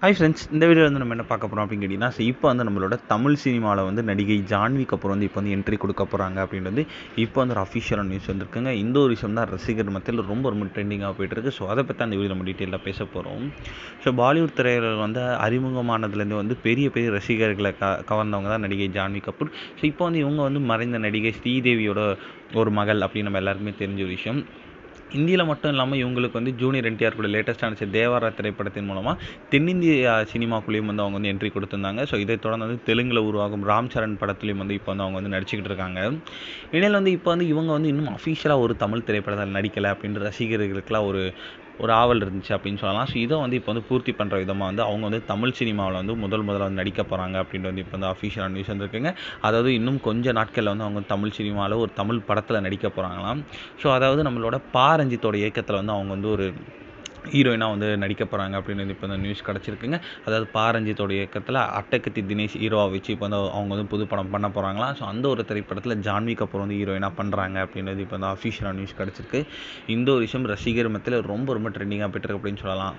Hi friends, இந்த வீடியோவில் வந்து நம்ம என்ன பார்க்க போகிறோம் அப்படின்னு கேட்டிங்கன்னா, இப்போ வந்து நம்மளோட தமிழ் சினிமாவில் வந்து நடிகை ஜான்வி கபூர் வந்து இப்போ வந்து என்ட்ரி கொடுக்க போகிறாங்க அப்படின்றது இப்போ வந்து ஒரு அஃபிஷியலான நியூஸ் வந்திருக்குங்க. இந்த ஒரு விஷயம் தான் ரசிகர் மத்தியில் ரொம்ப ரொம்ப ட்ரெண்டிங்காக போயிட்டுருக்கு. ஸோ அதை பற்றி அந்த வீடியோ நம்ம டீட்டெயிலாக பேச போகிறோம். ஸோ பாலிவுட் திரையுலகில் வந்து அறிமுகமானதுலேருந்து வந்து பெரிய பெரிய ரசிகர்களை கவர்ந்தவங்க தான் நடிகை ஜான்வி கபூர். ஸோ இப்போ வந்து இவங்க வந்து மறைந்த நடிகை ஸ்ரீதேவியோட ஒரு மகள் அப்படின்னு நம்ம எல்லாருக்குமே தெரிஞ்ச ஒரு விஷயம். இந்தியாவில் மட்டும் இல்லாமல் இவங்களுக்கு வந்து ஜூனியர் என்டிஆர் கூட லேட்டஸ்ட்டான தேவாரா திரைப்படத்தின் மூலமாக தென்னிந்திய சினிமாக்குள்ளேயும் வந்து அவங்க வந்து என்ட்ரி கொடுத்துருந்தாங்க. ஸோ இதை தொடர்ந்து வந்து தெலுங்கில் உருவாகும் ராம் சரண் படத்துலையும் வந்து இப்போ வந்து அவங்க வந்து நடிச்சுக்கிட்டு இருக்காங்க. இடையில வந்து இப்போ வந்து இவங்க வந்து இன்னும் அஃபிஷியலாக ஒரு தமிழ் திரைப்படத்தில் நடிக்கலை அப்படின்ற ரசிகர்களுக்கெல்லாம் ஒரு ஆவல் இருந்துச்சு அப்படின்னு சொல்லலாம். ஸோ இதை வந்து இப்போ வந்து பூர்த்தி பண்ணுற விதமாக வந்து அவங்க வந்து தமிழ் சினிமாவில் வந்து முதல்ல வந்து நடிக்க போகிறாங்க அப்படின்ட்டு வந்து இப்போ வந்து அஃபிஷியலான நியூஸ் வந்துருக்குங்க. அதாவது இன்னும் கொஞ்சம் நாட்களில் வந்து அவங்க தமிழ் சினிமாவில் ஒரு தமிழ் படத்தில் நடிக்க போகிறாங்களாம். ஸோ அதாவது நம்மளோட ரஞ்சித்தோட இயக்கத்தில் வந்து அவங்க வந்து ஒரு ஹீரோயினாக வந்து நடிக்க போகிறாங்க அப்படின்னு இப்போ இந்த நியூஸ் கிடச்சிருக்குங்க. அதாவது ரஞ்சித்தோட இயக்கத்தில் அட்டகத்தி தினேஷ் ஹீரோவை வச்சு இப்போ வந்து அவங்க வந்து புது படம் பண்ண போகிறாங்களாம். ஸோ அந்த ஒரு திரைப்படத்தில் ஜான்வி கபூர் வந்து ஹீரோயினாக பண்ணுறாங்க அப்படின்றது இப்போ வந்து அஃபிஷியலான நியூஸ் கிடச்சிருக்கு. இந்த ஒரு விஷயம் ரசிகர் மத்தியில் ரொம்ப ரொம்ப ட்ரெண்டிங்காக போய்ட்டு இருக்கு அப்படின்னு சொல்லலாம்.